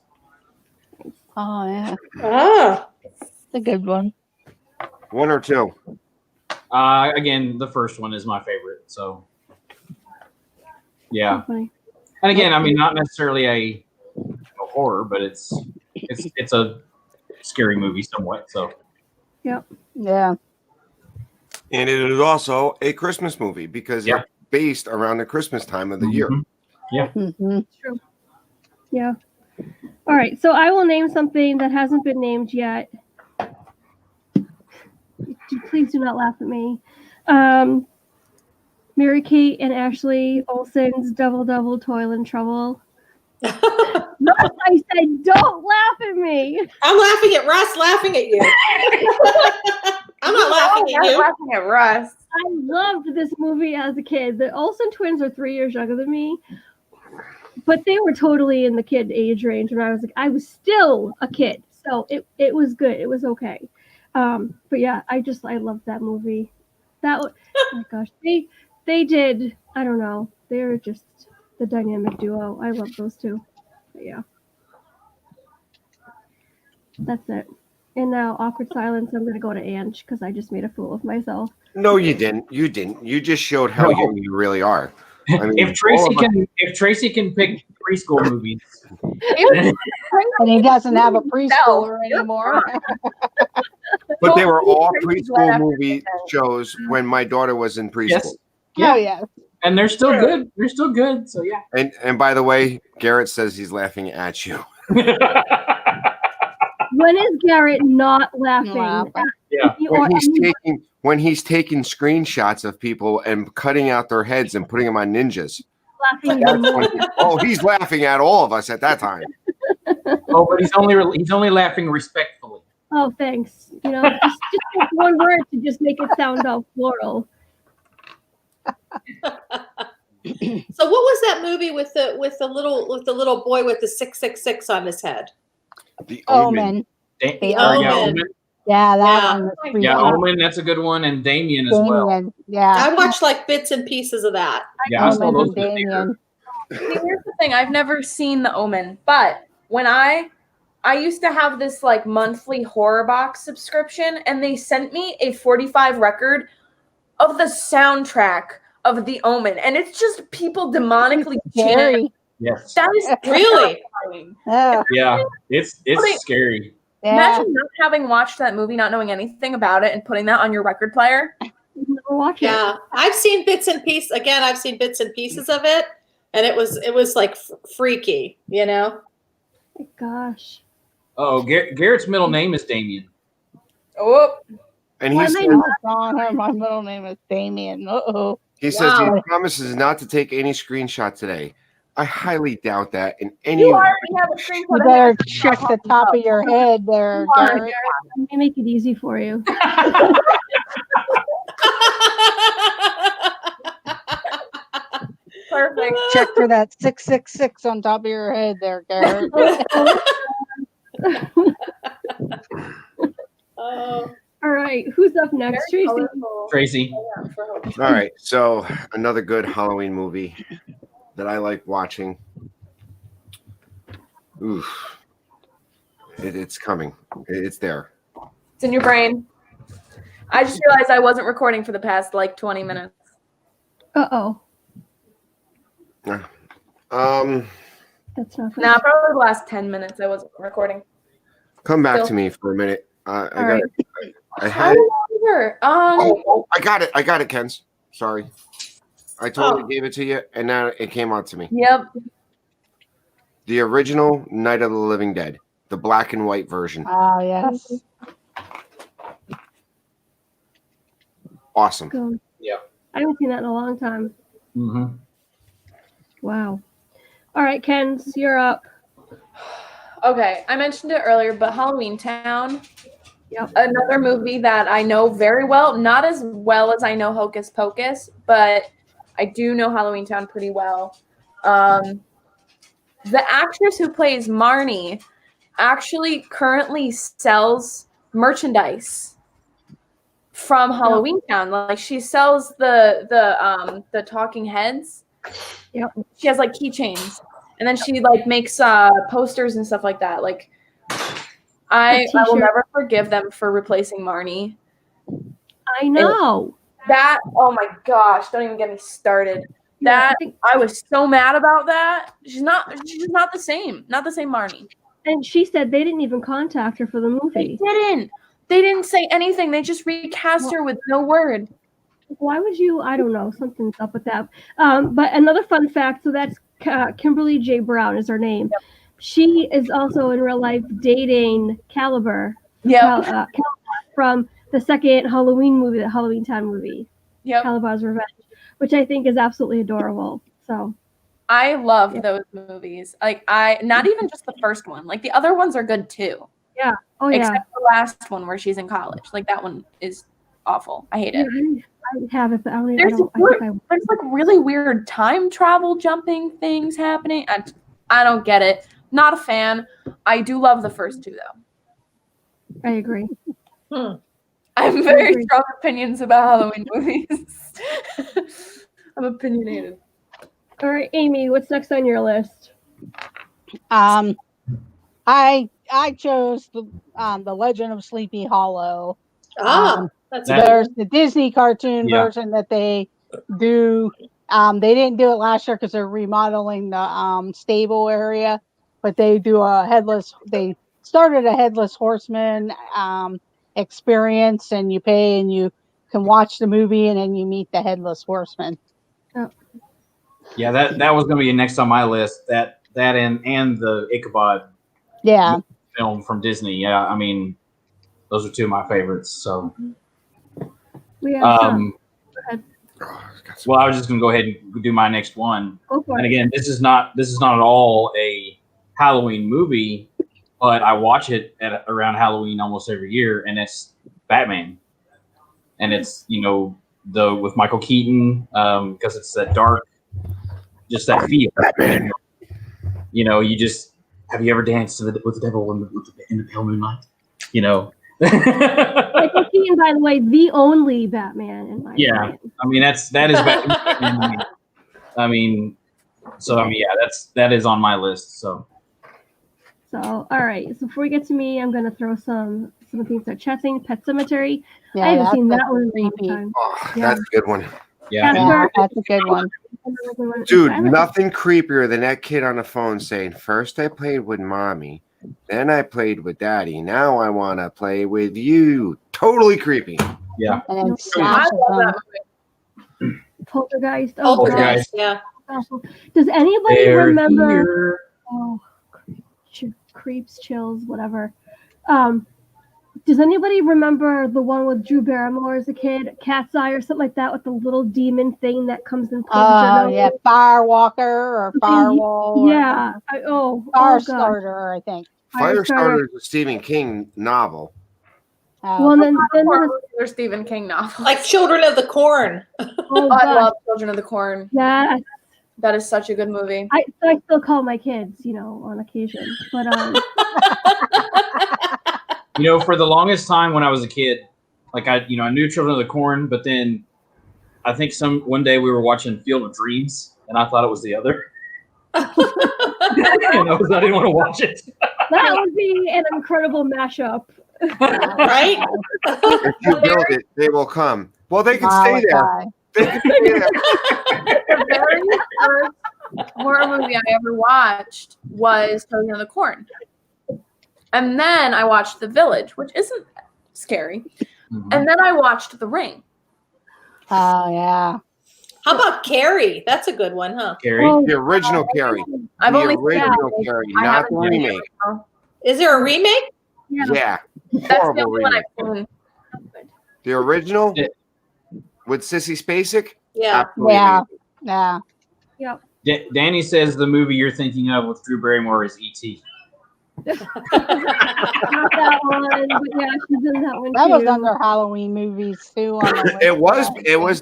Oh, yeah. Ah. It's a good one. 1 or 2? Again, the first one is my favorite. So, yeah. Funny. And again, I mean, not necessarily a horror, but it's a scary movie somewhat. So, Yeah. And it is also a Christmas movie because Yeah. it's based around the Christmas time of the year. Mm-hmm. True. Yeah. All right, so I will name something that hasn't been named yet. Please do not laugh at me. Mary Kate and Ashley Olsen's Double Toil and Trouble. No, I said don't laugh at me. I'm laughing at Russ laughing at you. I'm not laughing at I'm you. laughing at Russ. I loved this movie as a kid. The Olsen twins are 3 years younger than me, but they were totally in the kid age range when I was still a kid. So it was good. It was okay. But yeah, I loved that movie. Oh my gosh, they did. I don't know. They're just the dynamic duo. I love those two. But yeah, that's it. And now awkward silence. I'm gonna go to Ange because I just made a fool of myself. No, you didn't. You didn't. You just showed how young you really are. I mean, if Tracy can pick preschool movies, and he doesn't have a You're preschooler anymore. But they were all Crazy right preschool after movie that. shows when my daughter was in preschool. Yes. Oh yeah. And they're still good. They're still good. So yeah. And by the way, Garrett says he's laughing at you. When is Garrett not laughing? Laughing. Yeah. When he's taking screenshots of people and cutting out their heads and putting them on ninjas. Laughing That's even more. when he's laughing at all of us at that time. Oh, but he's only laughing respectfully. Oh, thanks. You know, just take one word to just make it sound all floral. So what was that movie with the little boy with the 666 on his head? The Omen. Omen. Omen. Yeah, that Yeah. one was freaky. Yeah, Omen, that's a good one, and Damien as well. Damien. Yeah. I watched like bits and pieces of that. Yeah, I saw Omen those and in the theater. Damien. See, here's the thing. I've never seen The Omen, but when I used to have this like monthly horror box subscription, and they sent me a 45 record of the soundtrack of The Omen, and it's just people demonically chanting. Scary. Yes. That is Really? terrifying. Oh, Yeah, it's scary. yeah. Imagine not having watched that movie, not knowing anything about it, and putting that on your record player. Never watch it. Yeah, I've seen bits and pieces. Again, I've seen bits and pieces of it, and it was like freaky, you know. My gosh. Oh, Garrett's middle name is Damien. Oh, And Why he am says, I not- Donna, my middle name is Damien. Uh-oh. he says Wow. he promises not to take any screenshot today. I highly doubt that in any you way. already have a screenshot. You of better it. check the top of your head there, Garrett. Let me make it easy for you. Perfect. Check for that 666 on top of your head there, Garrett. Oh. All right, who's up next? Very Tracy. colorful. Tracy. Yeah, for Hocus All right, so another good Halloween movie that I like watching. Oof. It's coming. It's there. It's in your brain. I just realized I wasn't recording for the past like 20 minutes. Uh-oh. That's not good. Nah, probably the last 10 minutes I wasn't recording. Come back Still- to me for a minute. I All got right. it. I I had it. don't either. Oh, I got it. I got it, Kens. Sorry. I totally Oh. gave it to you, and now it came out to me. Yep. The original Night of the Living Dead, the black and white version. Oh, yes. Awesome. Go. Yeah. I haven't seen that in a long time. Mm-hmm. Wow. All right, Kens, you're up. Okay, I mentioned it earlier, but Halloweentown. Yep. Another movie that I know very well, not as well as I know Hocus Pocus, but I do know Halloweentown pretty well. The actress who plays Marnie actually currently sells merchandise from Halloweentown. Like she sells the talking heads. Yep. She has like keychains, and then she like makes posters and stuff like that. Like I will T-shirt. never forgive them for replacing Marnie. I know. That, oh my gosh, don't even get me started. Yeah, That I was so mad about that. She's just not the same. Not the same Marnie. and she said they didn't even contact her for the They movie. didn't say anything. They just recast her with no word. Why would you? I don't know. Something's up with that. But another fun fact. So that's Kimberly J. Brown is her name. Yep. She is also in real life dating Caliber. Yep. Caliber from the second Halloween movie, the Halloweentown movie, Yep. Caliber's Revenge, which I think is absolutely adorable. So I love those movies. Like not even just the first one. Like the other ones are good too. oh yeah, Except the last one where she's in college. Like that one is awful. I hate yeah it. I have it, but I There's don't. I think There's like really weird time travel jumping things happening. I don't get it. Not a fan. I do love the first two though. I agree. I have very agree. strong opinions about Halloween movies. I'm opinionated. All right, Amy, what's next on your list? I chose the Legend of Sleepy Hollow. That's That- There's the Disney cartoon Yeah. version that they do. They didn't do it last year because they're remodeling the stable area. but they do a headless. They started a headless horseman experience, and you pay and you can watch the movie, and then you meet the headless horseman. Yeah, that was going to be next on my list. That and the Ichabod Yeah, film from Disney. Yeah, I mean, those are two of my favorites. So, We have some. well, I was just going to go ahead and do my next one. Go for And it. again, this is not at all a Halloween movie, but I watch it at around Halloween almost every year, and it's Batman. And it's with Michael Keaton because it's that dark, just that feel. Batman. You just have you ever danced with the devil in the pale moonlight? Michael Keaton, by the way, the only Batman in my opinion. I mean that is Batman. I mean, that is on my list. So So, all right. So before we get to me, I'm gonna throw some things that Chet saying. Pet Cemetery. yeah, I haven't that's seen that a one in a long creepy. time. Oh, Yeah. that's a good one. yeah, Yeah, that's a good one. Dude, nothing creepier than that kid on the phone saying, "First I played with mommy, then I played with daddy. Now I want to play with you." Totally creepy. yeah. And then I slashes love them. that movie. Poltergeist. Oh, Poltergeist, yeah. awful. Does anybody They're remember? here. Oh, creeps, chills, whatever. Does anybody remember the one with Drew Barrymore as a kid, Cat's Eye or something like that, with the little demon thing that comes and plugs your nose? Yeah, Firewalker or Firewall. Yeah. Or God. Firestarter, I think. Firestarter is a Stephen King novel. Well, then There's Stephen King novels. Like Children of the Corn. oh, I God. love Children of the Corn. Yeah, That is such a good movie. I still call my kids, on occasion. But For the longest time when I was a kid, like I knew Children of the Corn, but then I think one day we were watching Field of Dreams, and I thought it was the other. And I didn't want to watch it. that would be an incredible mashup. Right? If you build it, they will come. Well, they can stay there. Malachi. They can stay there. The very first horror movie I ever watched was Children of the Corn. And then I watched The Village, which isn't scary. Mhm. And then I watched The Ring. Oh, yeah. How about Carrie? That's a good one, huh? Carrie. Oh, The original Carrie. I've The only original Carrie, I not haven't the seen it. remake. Is there a remake? Yeah. That's the Horrible only one remake. I've seen. The original Yeah. with Sissy Spacek? Yeah. Absolutely Yeah. amazing. Yeah. Danny says the movie you're thinking of with Drew Barrymore is E.T. not that one, but yeah, she's in that one That too. was under Halloween movies, too. On the list. It was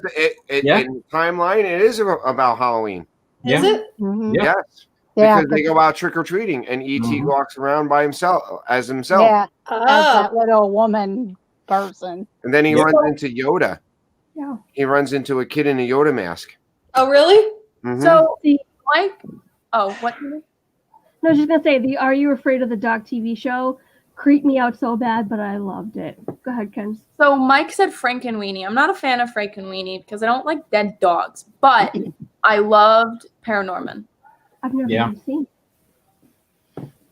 Yeah. in the timeline. It is about Halloween. Is Yeah. it? Mhm. Yeah. Yes. Yeah. Because they go out trick or treating, and E.T. Mhm. walks around by himself as himself, Yeah. As Oh. that little woman person. and then he Yeah. runs into Yoda. Yeah. He runs into a kid in a Yoda mask. Oh, really? Mhm. So, See, Mike, what? no, I was just gonna say the Are You Afraid of the Dog TV show creeped me out so bad, but I loved it. Go ahead, Ken. So Mike said Frankenweenie. I'm not a fan of Frankenweenie because I don't like dead dogs, but I loved Paranorman. I've never Yeah. even seen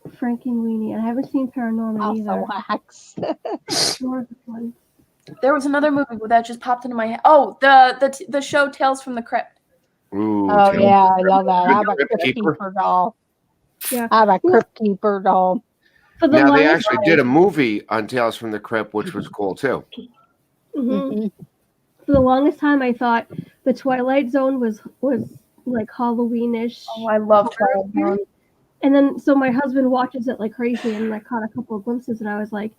Frankenweenie, and I haven't seen Paranormal Also either. wax. Nor this one. There was another movie that just popped into my head. Oh, the show Tales from the Crypt. Ooh, Oh, Tales yeah. I love that. With I have a the Crypt Crypt Keeper. Keeper doll. Yeah. I have a Crypt Keeper doll. For the Now they longest actually did a movie on Tales from the Crypt, which was cool too. Mhm. Mhm. For the longest time, I thought the Twilight Zone was like Halloweenish. Oh, I love Twilight Zone. And then, so my husband watches it like crazy, and I caught a couple of glimpses, and I was like,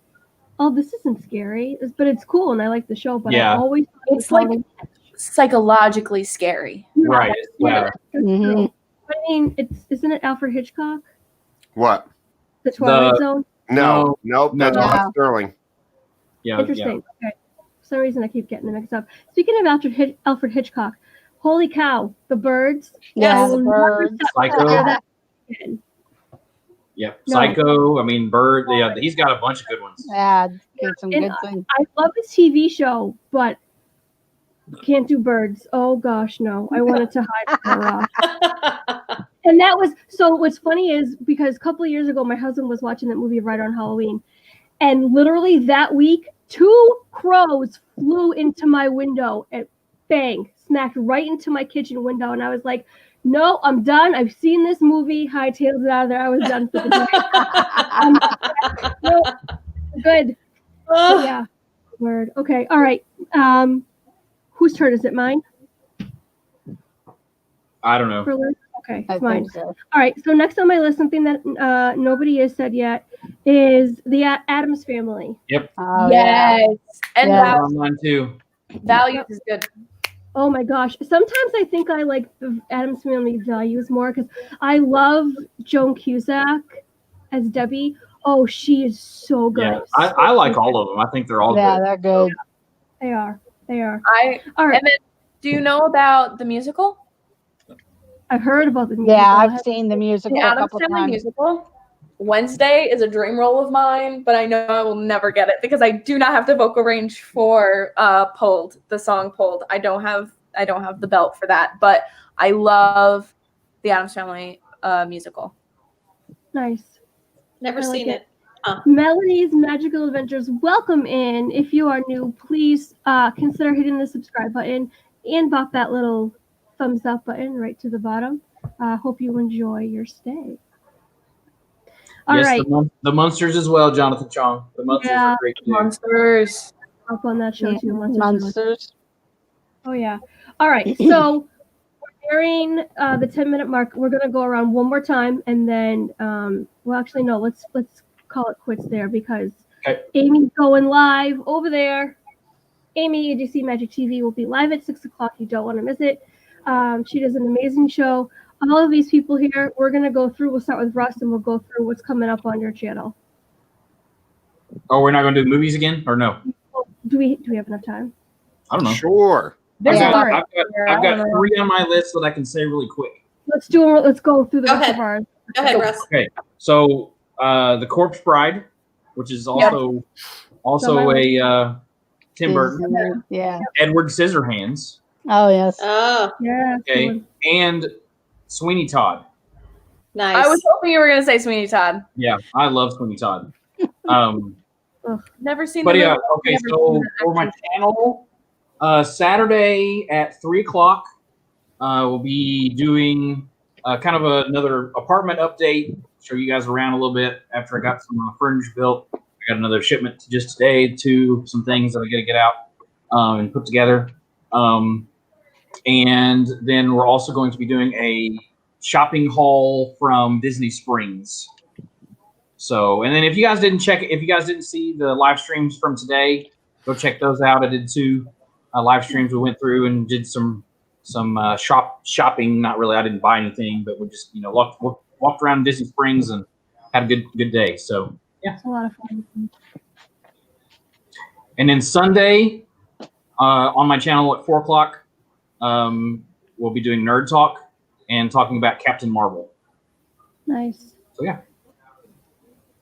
"Oh, this isn't scary, but it's cool, and I like the show." But Yeah. I always thought it was It's like Halloweenish. psychologically scary. Right. Yeah. That's Mhm. true. I mean, isn't it Alfred Hitchcock? What? The Twilight The- Zone. No, nope, that's No. Rod Sterling. Yeah. Interesting. Okay. For some reason, I keep getting them mixed up. Speaking of Alfred Hitchcock, holy cow, The Birds. Yeah, I will the never birds. stop Psycho. talking about that again. Yeah. No. Psycho. I mean, Bird. Yeah. He's got a bunch of good ones. Yeah, get some And good things. I love his TV show, but can't do Birds. Oh gosh, no. I wanted to hide from the rock. And that was so. What's funny is because a couple of years ago, my husband was watching that movie right on Halloween, and literally that week, 2 crows flew into my window and bang, smacked right into my kitchen window, and I was like, "No, I'm done. I've seen this movie. Hightailed it out of there. I was done for the day. No, good. But yeah, word. Okay, all right. Whose turn is it? Mine. I don't know. For Liz? Okay, I it's mine. think so. All right. So next on my list, something that nobody has said yet is the Addams Family. Oh, yeah. Yes. And Yeah. On mine too. Values is good. Oh my gosh. Sometimes I think I like the Addams Family Values more because I love Joan Cusack as Debbie. Oh, she is so good. Yeah, I like all of them. I think they're all Yeah, good. they're good. They are. They are. All right. And then, do you know about the musical? I've heard about the musical. Yeah, I I've have- seen the musical The a Addams couple Family times. musical. Wednesday is a dream role of mine, but I know I will never get it because I do not have the vocal range for "Pulled," the song "Pulled." I don't have the belt for that, but I love the Addams Family musical. Nice. Never I like seen it. Melody's Magical Adventures. Welcome in. If you are new, please consider hitting the subscribe button and bop that little thumbs up button right to the bottom. Hope you enjoy your stay. All yes, right. the Munsters as well, Jonathan Chong. The Munsters Yeah. are great too. Monsters. Up on that show too. Monsters. Oh yeah. All right. So we're nearing the 10-minute mark. We're gonna go around one more time, and then well, actually no. Let's call it quits there because Okay. Amy's going live over there. Amy, AJC Magic TV will be live at 6 o'clock. You don't want to miss it. She does an amazing show. All of these people here, we're gonna go through. We'll start with Russ, and we'll go through what's coming up on your channel. Oh, we're not going to do movies again, or no? Do we have enough time? I don't know. Sure. There's Yeah. a lot. Alright. I've got 3 on my list that I can say really quick. Let's do. Let's go through the Go rest ahead. of ours. Go ahead, Russ. Okay, so the Corpse Bride, which is also a Tim Burton, Disney, yeah. Edward Scissorhands, Oh, yes. Oh, Yeah. okay, and Sweeney Todd. nice. I was hoping you were going to say Sweeney Todd. Yeah, I love Sweeney Todd. Never seen But the yeah, movie. okay, Never so seen the for my action. channel, Saturday at 3 o'clock, we'll be doing kind of another apartment update, show you guys around a little bit after I got some furniture built. I got another shipment just today to some things that I got to get out and put together. And then we're also going to be doing a shopping haul from Disney Springs. So, and then if you guys didn't see the live streams from today, go check those out. I did 2 live streams. We went through and did some shopping. Not really. I didn't buy anything, but we just walked around Disney Springs and had a good day. So yeah, It's a lot of fun. and then Sunday on my channel at 4 o'clock, we'll be doing Nerd Talk and talking about Captain Marvel. Nice. So yeah.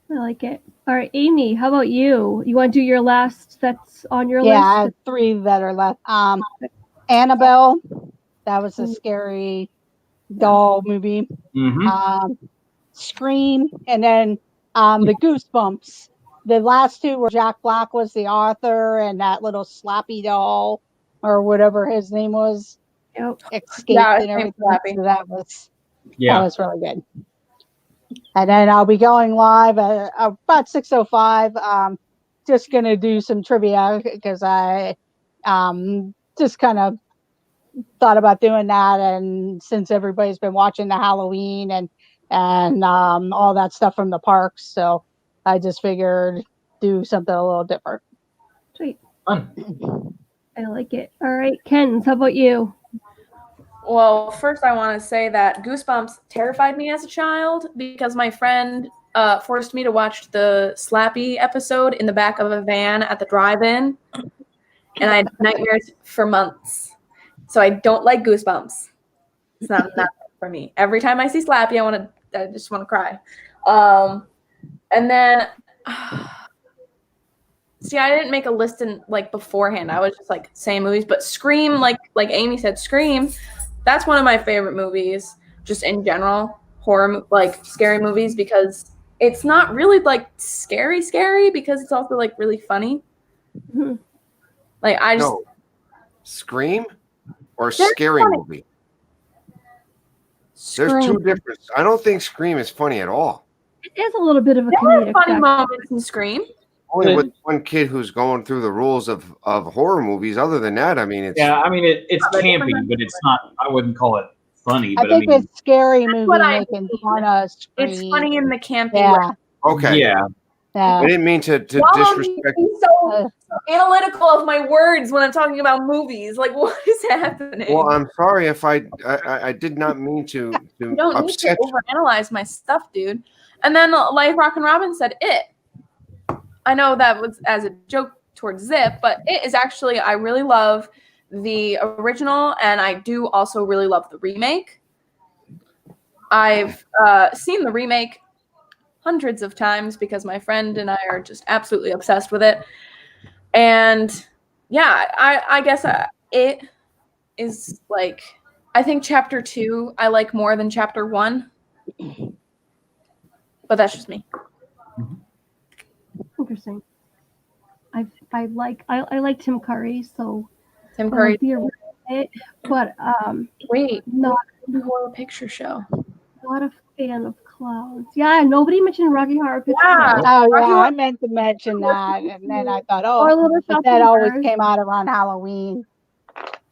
I like it. All right, Amy, how about you? You want to do your last that's on your Yeah, I list? have 3 that are left. Annabelle, that was a scary doll movie. Mm-hmm. Scream, and then the Goosebumps. The last 2 were Jack Black was the author, and that little Slappy doll or whatever his name was Yep. escaped Yeah, and his name's everything. Slappy. So that was really good. And then I'll be going live at about 6:05. Just gonna do some trivia because I just kind of thought about doing that, and since everybody's been watching the Halloween and all that stuff from the parks, so I just figured do something a little different. Sweet. Fun. I like it. All right, Ken, how about you? Well, first I want to say that Goosebumps terrified me as a child because my friend forced me to watch the Slappy episode in the back of a van at the drive-in, and I had nightmares for months. So I don't like Goosebumps. It's not for me. Every time I see Slappy, I just want to cry. And then, see, I didn't make a list beforehand. I was just saying movies, but Scream, like Amy said, Scream. That's one of my favorite movies. just in general, like scary movies, because it's not really like scary because it's also like really funny. Mhm. Like I just No. Scream or They're scary funny. movie? There's two different. I don't think Scream is funny at all. It is a little bit of a There were comedic funny factor. moments in Scream. Only with one kid who's going through the rules of horror movies. Other than that, I mean, it's Yeah, I mean it's campy, but it's not. I wouldn't call it funny. I But think mean, it's scary movie what I making mean. fun of Scream. It's funny in the campy way. Yeah, okay. yeah. yeah. I didn't mean to Y'all disrespect. be so analytical of my words when I'm talking about movies. Like, what is happening? Well, I'm sorry if I did not mean to you don't need to upset. overanalyze my stuff, dude. And then, like Rock and Robin said, It. I know that was as a joke towards Zip, but It is actually, I really love the original, and I do also really love the remake. I've seen the remake hundreds of times because my friend and I are just absolutely obsessed with it. And yeah, I guess It is like, I think chapter 2 I like more than chapter 1. But that's just me. Interesting. I like Tim Curry, so Tim Curry. But Wait, not the Horror Picture Show. not a fan of clowns. Yeah, nobody mentioned Rocky Horror Picture Yeah. Show. Oh Rocky yeah, Horror- I meant to mention that, and then I thought, Or oh, Little but Shop that of always Horrors. came out around Halloween.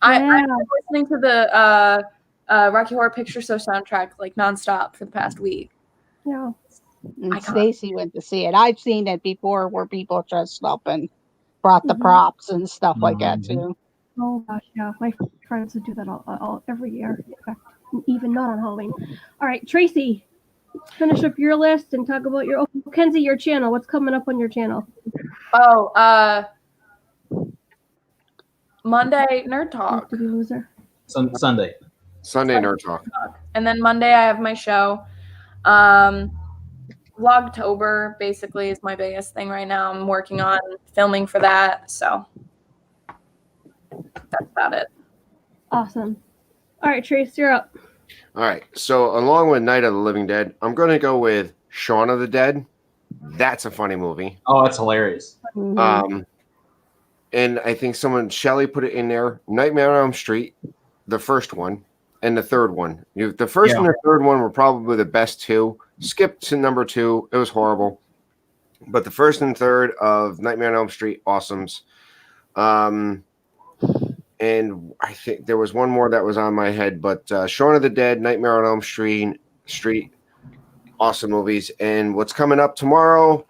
I've Yeah. been listening to the Rocky Horror Picture Show soundtrack like nonstop for the past week. Yeah. And I can't- Stacy went to see it. I've seen it before, where people dressed up and brought the Mhm. props and stuff like that Mhm. too. Oh gosh, yeah. My friends would do that all every year. In fact, even not on Halloween. All right, Tracy, finish up your list and talk about your Kenzie, your channel. What's coming up on your channel? Oh, Monday Nerd Talk. Did you lose her? Sunday. Sunday Nerd Talk. And then Monday I have my show. Vlogtober basically is my biggest thing right now. I'm working on filming for that, so that's about it. Awesome. All right, Trace, you're up. All right. So along with Night of the Living Dead, I'm going to go with Shaun of the Dead. That's a funny movie. Oh, that's hilarious. Mhm. And I think Shelley put it in there. Nightmare on Elm Street, the first one, and the third one. The first and the third one were probably the best two. Skipped to number 2. It was horrible. But the first and third of Nightmare on Elm Street, awesomes. And I think there was one more that was on my head, but Shaun of the Dead, Nightmare on Elm Street, awesome movies. And what's coming up tomorrow,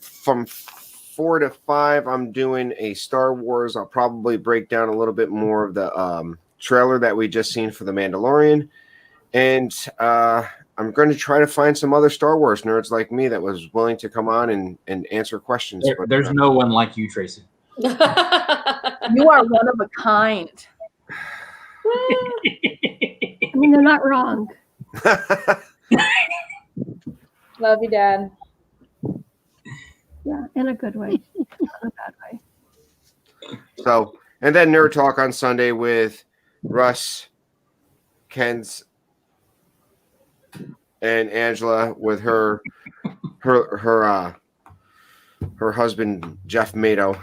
from 4 to 5, I'm doing a Star Wars. I'll probably break down a little bit more of the trailer that we just seen for The Mandalorian. And I'm going to try to find some other Star Wars nerds like me that was willing to come on and answer questions. There's no one like you, Tracy. You are one of a kind. I mean, they're not wrong. Love you, Dad. Yeah, in a good way, not in a bad way. So, and then Nerd Talk on Sunday with Russ, Ken's, and Angela with her husband Jeff Mado.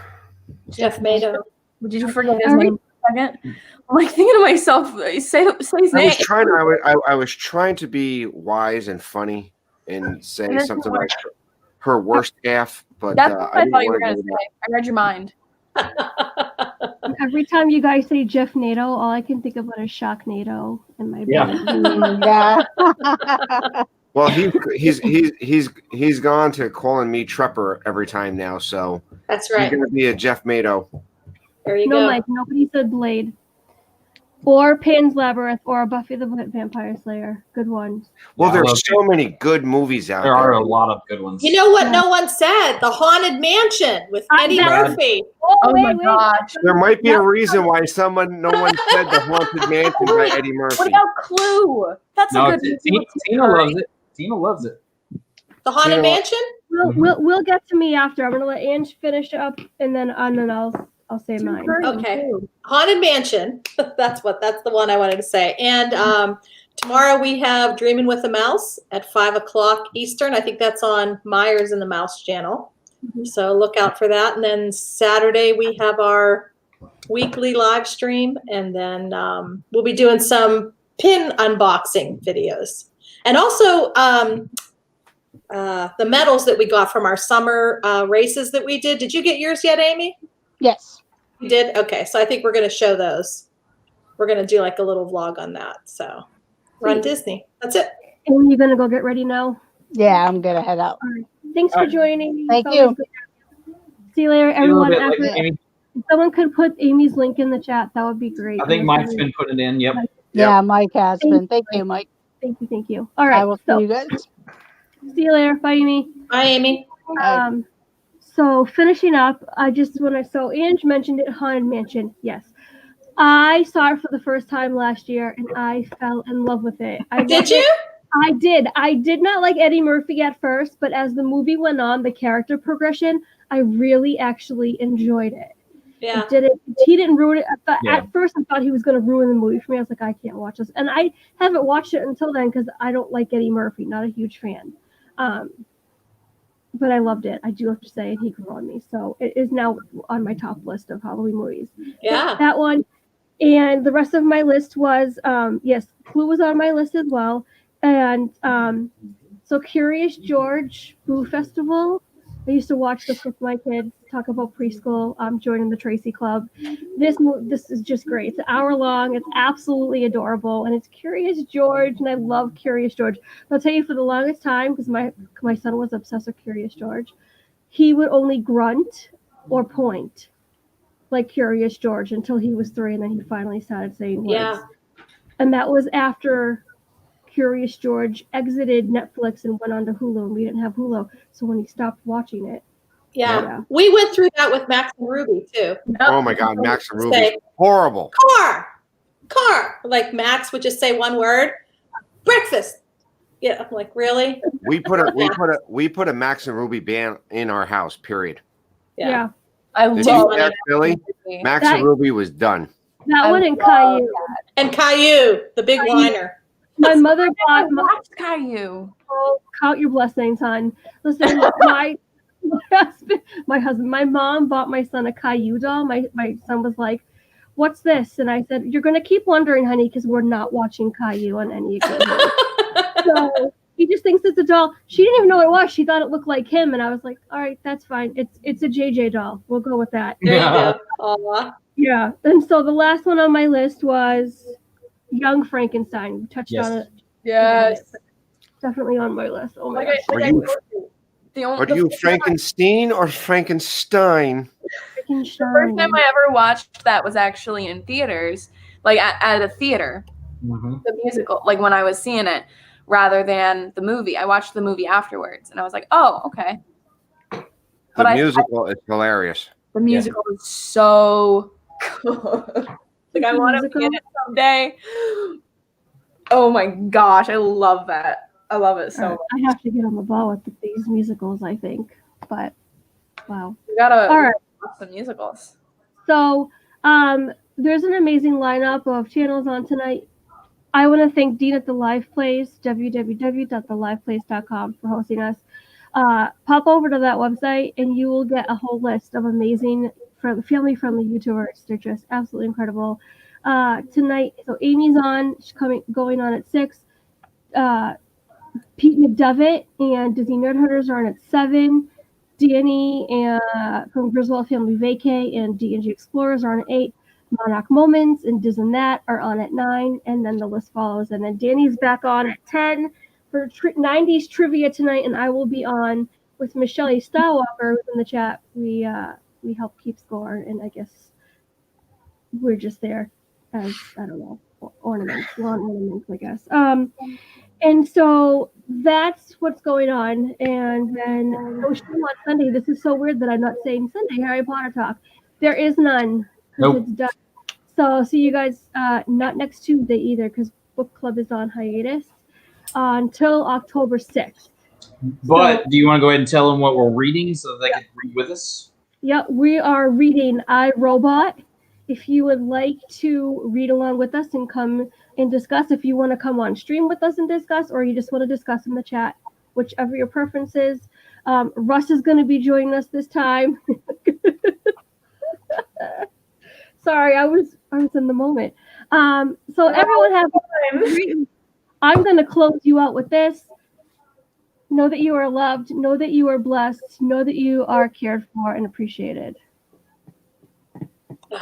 Jeff Mado. Did you forget his name for a second? I'm like thinking to myself, say his name. I was trying to be wise and funny and say And something like her worst gaffe, but That's what I didn't thought you want were to going to go say. I read your mind. Every time you guys say Jeff NATO, all I can think about is Shocknado in my brain. Yeah. Well, he's gone to calling me Trepper every time now, so That's he's right. going to be a Jeff Mado. There you No, go. Mike, nobody said Blade. Or Pan's Labyrinth or Buffy the Vampire Slayer. Good ones. Well, Yeah, I love there's so many good movies out There there. are a lot of good ones. You know what Yeah. no one said? The Haunted Mansion with Eddie that- Murphy. Oh my gosh. There might be Yeah. a reason why no one said The Haunted Mansion by Eddie What Murphy. about Clue? That's No, a good movie. Tina loves it. Tina loves it. The Haunted You know what? Mansion? We'll get to me after. I'm gonna let Ange finish up and then I'll say mine. Okay. Haunted Mansion. That's the one I wanted to say. And Tomorrow we have Dreaming with the Mouse at 5 o'clock Eastern. I think that's on Myers and the Mouse channel. So look out for that. And then Saturday we have our weekly live stream. And then we'll be doing some pin unboxing videos. And also the medals that we got from our summer races that we did. Did you get yours yet, Amy? Yes. You did? Okay. So I think we're going to show those. We're going to do like a little vlog on that. So run Disney. That's it. And you're gonna go get ready now. Yeah, I'm gonna head out. All right. Thanks for joining. Thank It's you. always good. See you later, A little everyone. bit like After, Amy. if someone could put Amy's link in the chat, that would be great. I think Mike's been putting it in. Yep. Yeah, Mike has Thank been. Thank you, Mike. Thank you. All I right. will see So you guys. see you later. Bye, Amy. Bye, Amy. So finishing up, so Ange mentioned it, Haunted Mansion. Yes. I saw it for the first time last year and I fell in love with it. Did you? I did. I did not like Eddie Murphy at first, but as the movie went on, the character progression, I really actually enjoyed it. Yeah. He didn't ruin it. Yeah. At first, I thought he was going to ruin the movie for me. I was like, I can't watch this. And I haven't watched it until then because I don't like Eddie Murphy. Not a huge fan. But I loved it. I do have to say, and he grew on me. So it is now on my top list of Halloween movies. Yeah. That one. And the rest of my list was, yes, Clue was on my list as well. And so Curious George Boo Festival. I used to watch this with my kids, talk about preschool, joining the Tracy Club. This is just great. It's an hour long. It's absolutely adorable. And it's Curious George, and I love Curious George. I'll tell you, for the longest time, because my son was obsessed with Curious George, he would only grunt or point like Curious George until he was 3, and then he finally started saying words. Yeah. And that was after Curious George exited Netflix and went on to Hulu, and we didn't have Hulu. So when he stopped watching it, Yeah. We went through that with Max and Ruby too. Oh my God, Max and Ruby, Say, horrible. Car. Like Max would just say one word, breakfast. Yeah, I'm like, really? We put a Max and Ruby band in our house. Period. yeah. I Did love you ask Billy? Max and Ruby was done. That one and Caillou. And Caillou, the big whiner. My mother bought Watch Caillou. count your blessings, hon. Listen, my mom bought my son a Caillou doll. My son was like, "What's this?" And I said, "You're gonna keep wondering, honey, because we're not watching Caillou on any occasion." So he just thinks it's a doll. She didn't even know what it was. She thought it looked like him, and I was like, "All right, that's fine. It's a JJ doll. We'll go with that." There you go. Aw. Yeah. And so the last one on my list was Young Frankenstein. We touched on it. Yes. Definitely on my list. Oh my Like gosh. Are you Frankenstein or Frankenstein? The first time I ever watched that was actually in theaters, like at a theater, the musical, like when I was seeing it, rather than the movie. I watched the movie afterwards, and I was like, oh, okay. The musical is hilarious. The musical is so good. Like, I want to be in it someday. Oh my gosh, I love that. I love it so much. I have to get on the ball with these musicals, I think. But wow. You gotta all right. watch the musicals. So there's an amazing lineup of channels on tonight. I want to thank Dean at the Live Place, www.theliveplace.com, for hosting us. Pop over to that website and you will get a whole list of amazing family-friendly YouTubers. They're just absolutely incredible. Tonight, so Amy's on. She's going on at 6. Pete McDevitt and Disney Nerd Hunters are on at 7. Danny from Griswold Family Vacay and D&G Explorers are on at 8. Monarch Moments and Diz and That are on at 9, and then the list follows. And then Danny's back on at 10 for 90s trivia tonight, and I will be on with Michelle Stylewalker, who's in the chat. We help keep score, and I guess we're just there as, I don't know, lawn ornaments, I guess. And so that's what's going on. And then no show on Sunday. This is so weird that I'm not saying Sunday Harry Potter talk. There is none. Nope. It's done. So see you guys not next Tuesday either, because book club is on hiatus until October 6th. But do you want to go ahead and tell them what we're reading so that they can read with us? Yeah, we are reading I, Robot. If you would like to read along with us and come and discuss if you want to come on stream with us and discuss, or you just want to discuss in the chat, whichever your preference is. Russ is going to be joining us this time. Sorry, I was in the moment. So everyone have a great. I'm going to close you out with this. Know that you are loved. Know that you are blessed. Know that you are cared for and appreciated.